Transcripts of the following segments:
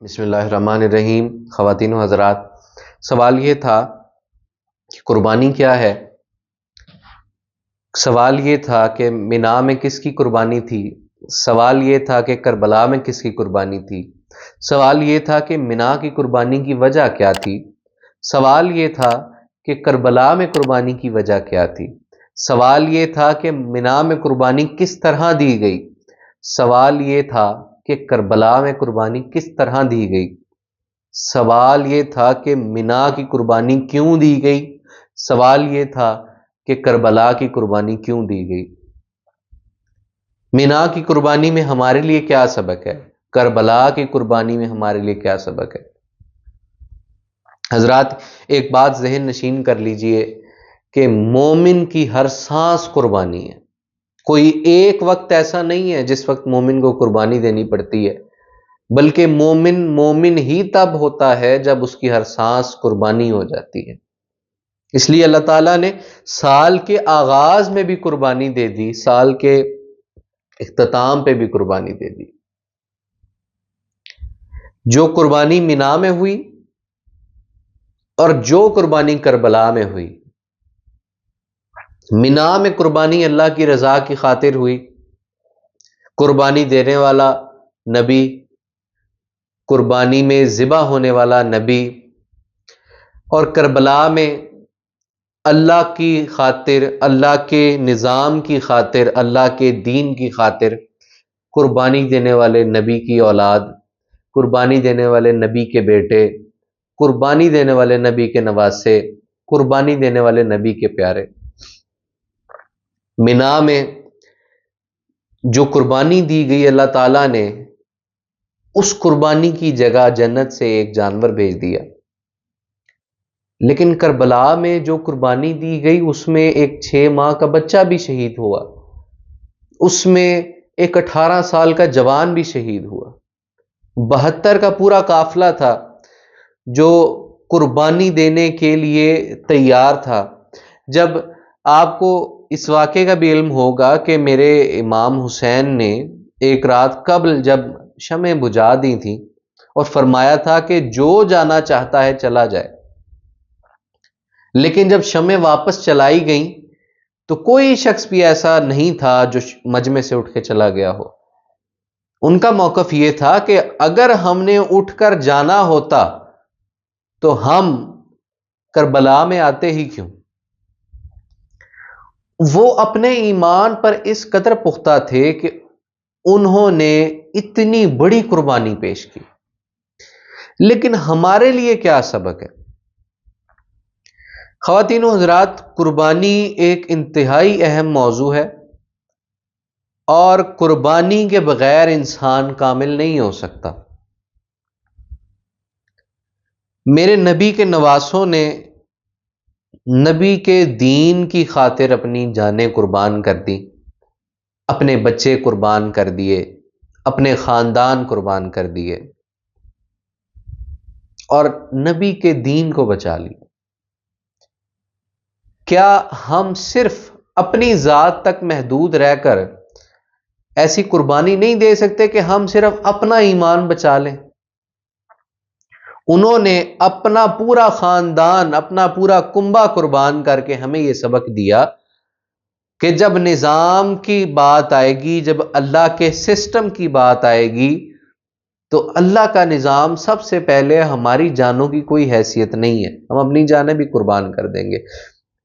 بسم اللہ الرحمن الرحیم۔ خواتین و حضرات، سوال یہ تھا کہ قربانی کیا ہے۔ سوال یہ تھا کہ مینا میں کس کی قربانی تھی۔ سوال یہ تھا کہ کربلا میں کس کی قربانی تھی۔ سوال یہ تھا کہ مینا کی قربانی کی وجہ کیا تھی۔ سوال یہ تھا کہ کربلا میں قربانی کی وجہ کیا تھی۔ سوال یہ تھا کہ مینا میں قربانی کس طرح دی گئی۔ سوال یہ تھا کہ کربلا میں قربانی کس طرح دی گئی۔ سوال یہ تھا کہ مینا کی قربانی کیوں دی گئی۔ سوال یہ تھا کہ کربلا کی قربانی کیوں دی گئی۔ مینا کی قربانی میں ہمارے لیے کیا سبق ہے، کربلا کی قربانی میں ہمارے لیے کیا سبق ہے۔ حضرات، ایک بات ذہن نشین کر لیجئے کہ مومن کی ہر سانس قربانی ہے۔ کوئی ایک وقت ایسا نہیں ہے جس وقت مومن کو قربانی دینی پڑتی ہے، بلکہ مومن ہی تب ہوتا ہے جب اس کی ہر سانس قربانی ہو جاتی ہے۔ اس لیے اللہ تعالیٰ نے سال کے آغاز میں بھی قربانی دے دی، سال کے اختتام پہ بھی قربانی دے دی۔ جو قربانی مینا میں ہوئی اور جو قربانی کربلا میں ہوئی، مینا میں قربانی اللہ کی رضا کی خاطر ہوئی، قربانی دینے والا نبی، قربانی میں ذبح ہونے والا نبی، اور کربلا میں اللہ کی خاطر، اللہ کے نظام کی خاطر، اللہ کے دین کی خاطر قربانی دینے والے نبی کی اولاد، قربانی دینے والے نبی کے بیٹے، قربانی دینے والے نبی کے نواسے، قربانی دینے والے نبی کے پیارے۔ مینا میں جو قربانی دی گئی، اللہ تعالیٰ نے اس قربانی کی جگہ جنت سے ایک جانور بھیج دیا۔ لیکن کربلا میں جو قربانی دی گئی اس میں ایک 6 ماہ کا بچہ بھی شہید ہوا، اس میں ایک 18 سال کا جوان بھی شہید ہوا۔ 72 کا پورا قافلہ تھا جو قربانی دینے کے لیے تیار تھا۔ جب آپ کو اس واقعے کا بھی علم ہوگا کہ میرے امام حسین نے ایک رات قبل جب شمع بجھا دی تھی اور فرمایا تھا کہ جو جانا چاہتا ہے چلا جائے، لیکن جب شمع واپس چلائی گئیں تو کوئی شخص بھی ایسا نہیں تھا جو مجمع سے اٹھ کے چلا گیا ہو۔ ان کا موقف یہ تھا کہ اگر ہم نے اٹھ کر جانا ہوتا تو ہم کربلا میں آتے ہی کیوں۔ وہ اپنے ایمان پر اس قدر پختہ تھے کہ انہوں نے اتنی بڑی قربانی پیش کی۔ لیکن ہمارے لیے کیا سبق ہے؟ خواتین و حضرات، قربانی ایک انتہائی اہم موضوع ہے، اور قربانی کے بغیر انسان کامل نہیں ہو سکتا۔ میرے نبی کے نواسوں نے نبی کے دین کی خاطر اپنی جانیں قربان کر دی، اپنے بچے قربان کر دیے، اپنے خاندان قربان کر دیے، اور نبی کے دین کو بچا لیا۔ کیا ہم صرف اپنی ذات تک محدود رہ کر ایسی قربانی نہیں دے سکتے کہ ہم صرف اپنا ایمان بچا لیں؟ انہوں نے اپنا پورا خاندان، اپنا پورا کنبہ قربان کر کے ہمیں یہ سبق دیا کہ جب نظام کی بات آئے گی، جب اللہ کے سسٹم کی بات آئے گی، تو اللہ کا نظام سب سے پہلے ہماری جانوں کی کوئی حیثیت نہیں ہے، ہم اپنی جانیں بھی قربان کر دیں گے۔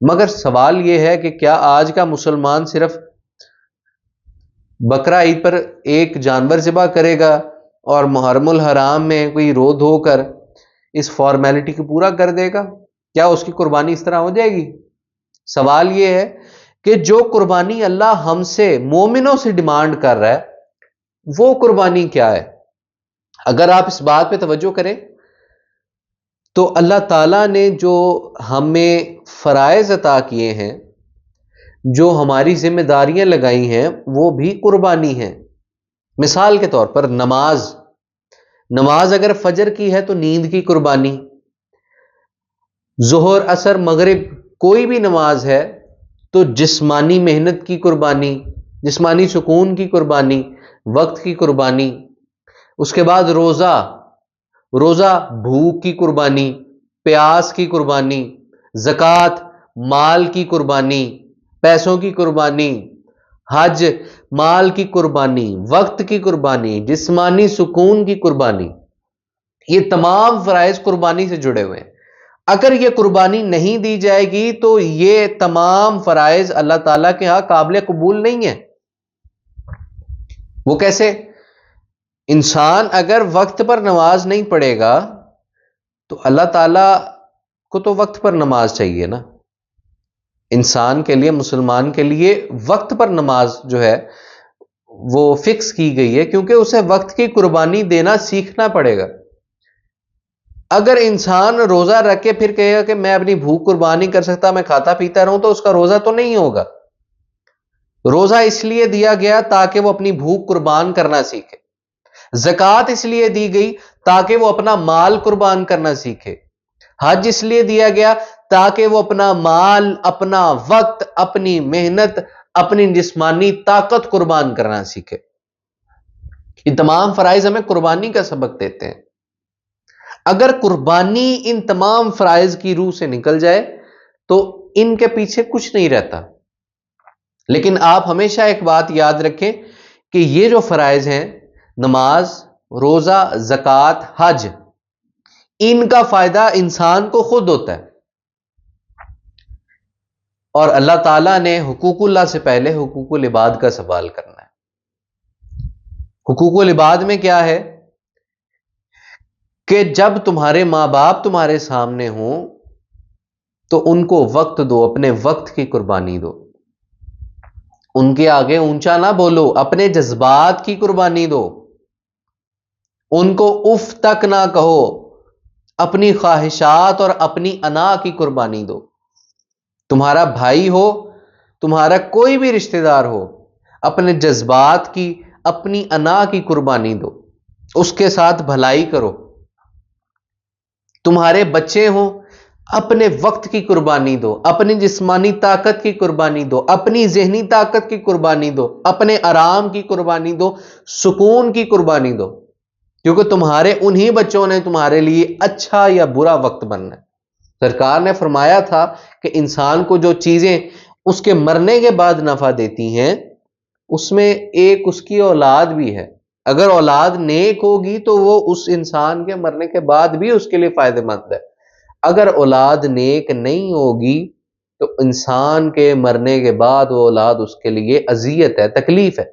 مگر سوال یہ ہے کہ کیا آج کا مسلمان صرف بقرہ عید پر ایک جانور ذبح کرے گا اور محرم الحرام میں کوئی رو دھو کر اس فارمیلٹی کو پورا کر دے گا؟ کیا اس کی قربانی اس طرح ہو جائے گی؟ سوال یہ ہے کہ جو قربانی اللہ ہم سے، مومنوں سے ڈیمانڈ کر رہا ہے، وہ قربانی کیا ہے؟ اگر آپ اس بات پہ توجہ کریں تو اللہ تعالیٰ نے جو ہمیں فرائض عطا کیے ہیں، جو ہماری ذمہ داریاں لگائی ہیں، وہ بھی قربانی ہیں۔ مثال کے طور پر نماز اگر فجر کی ہے تو نیند کی قربانی، ظہر، عصر، مغرب کوئی بھی نماز ہے تو جسمانی محنت کی قربانی، جسمانی سکون کی قربانی، وقت کی قربانی۔ اس کے بعد روزہ، روزہ بھوک کی قربانی، پیاس کی قربانی، زکوٰۃ مال کی قربانی، پیسوں کی قربانی، حج مال کی قربانی، وقت کی قربانی، جسمانی سکون کی قربانی، یہ تمام فرائض قربانی سے جڑے ہوئے ہیں۔ اگر یہ قربانی نہیں دی جائے گی تو یہ تمام فرائض اللہ تعالیٰ کے ہاں قابل قبول نہیں ہے۔ وہ کیسے؟ انسان اگر وقت پر نماز نہیں پڑھے گا تو اللہ تعالیٰ کو تو وقت پر نماز چاہیے نا۔ انسان کے لیے، مسلمان کے لیے وقت پر نماز جو ہے وہ فکس کی گئی ہے، کیونکہ اسے وقت کی قربانی دینا سیکھنا پڑے گا۔ اگر انسان روزہ رکھ کے پھر کہے گا کہ میں اپنی بھوک قربان نہیں کر سکتا، میں کھاتا پیتا رہوں، تو اس کا روزہ تو نہیں ہوگا۔ روزہ اس لیے دیا گیا تاکہ وہ اپنی بھوک قربان کرنا سیکھے، زکوٰۃ اس لیے دی گئی تاکہ وہ اپنا مال قربان کرنا سیکھے، حج اس لیے دیا گیا تاکہ وہ اپنا مال، اپنا وقت، اپنی محنت، اپنی جسمانی طاقت قربان کرنا سیکھے۔ یہ تمام فرائض ہمیں قربانی کا سبق دیتے ہیں۔ اگر قربانی ان تمام فرائض کی روح سے نکل جائے تو ان کے پیچھے کچھ نہیں رہتا۔ لیکن آپ ہمیشہ ایک بات یاد رکھیں کہ یہ جو فرائض ہیں، نماز، روزہ، زکوٰۃ، حج، ان کا فائدہ انسان کو خود ہوتا ہے، اور اللہ تعالیٰ نے حقوق اللہ سے پہلے حقوق العباد کا سوال کرنا ہے۔ حقوق العباد میں کیا ہے کہ جب تمہارے ماں باپ تمہارے سامنے ہوں تو ان کو وقت دو، اپنے وقت کی قربانی دو، ان کے آگے اونچا نہ بولو، اپنے جذبات کی قربانی دو، ان کو اف تک نہ کہو، اپنی خواہشات اور اپنی انا کی قربانی دو۔ تمہارا بھائی ہو، تمہارا کوئی بھی رشتہ دار ہو، اپنے جذبات کی، اپنی انا کی قربانی دو، اس کے ساتھ بھلائی کرو۔ تمہارے بچے ہوں، اپنے وقت کی قربانی دو، اپنی جسمانی طاقت کی قربانی دو، اپنی ذہنی طاقت کی قربانی دو، اپنے آرام کی قربانی دو، سکون کی قربانی دو، کیونکہ تمہارے انہی بچوں نے تمہارے لیے اچھا یا برا وقت بننا ہے۔ سرکار نے فرمایا تھا کہ انسان کو جو چیزیں اس کے مرنے کے بعد نفع دیتی ہیں، اس میں ایک اس کی اولاد بھی ہے۔ اگر اولاد نیک ہوگی تو وہ اس انسان کے مرنے کے بعد بھی اس کے لیے فائدہ مند ہے۔ اگر اولاد نیک نہیں ہوگی تو انسان کے مرنے کے بعد وہ اولاد اس کے لیے اذیت ہے، تکلیف ہے۔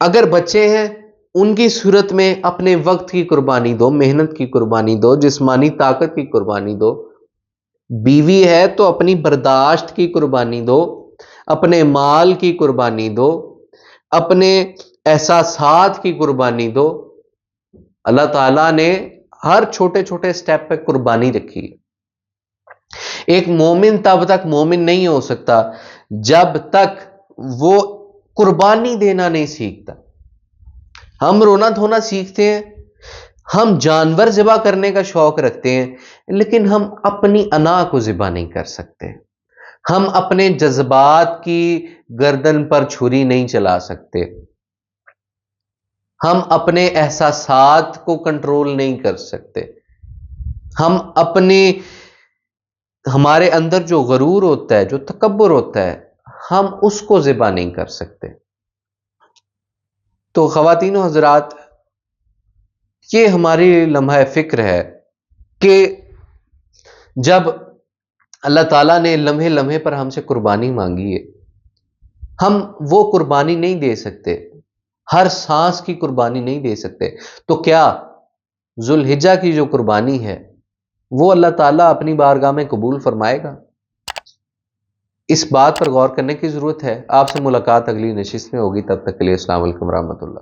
اگر بچے ہیں، ان کی صورت میں اپنے وقت کی قربانی دو، محنت کی قربانی دو، جسمانی طاقت کی قربانی دو۔ بیوی ہے تو اپنی برداشت کی قربانی دو، اپنے مال کی قربانی دو، اپنے احساسات کی قربانی دو۔ اللہ تعالیٰ نے ہر چھوٹے چھوٹے سٹیپ پہ قربانی رکھی ہے۔ ایک مومن تب تک مومن نہیں ہو سکتا جب تک وہ قربانی دینا نہیں سیکھتا۔ ہم رونا دھونا سیکھتے ہیں، ہم جانور ذبح کرنے کا شوق رکھتے ہیں، لیکن ہم اپنی انا کو ذبح نہیں کر سکتے۔ ہم اپنے جذبات کی گردن پر چھری نہیں چلا سکتے، ہم اپنے احساسات کو کنٹرول نہیں کر سکتے، ہم ہمارے اندر جو غرور ہوتا ہے، جو تکبر ہوتا ہے، ہم اس کو ذبح نہیں کر سکتے۔ تو خواتین و حضرات، یہ ہماری لمحہ فکر ہے کہ جب اللہ تعالیٰ نے لمحے لمحے پر ہم سے قربانی مانگی ہے، ہم وہ قربانی نہیں دے سکتے، ہر سانس کی قربانی نہیں دے سکتے، تو کیا ذوالحجہ کی جو قربانی ہے وہ اللہ تعالیٰ اپنی بارگاہ میں قبول فرمائے گا؟ اس بات پر غور کرنے کی ضرورت ہے۔ آپ سے ملاقات اگلی نشست میں ہوگی، تب تک کے لیے السلام علیکم ورحمۃ اللہ۔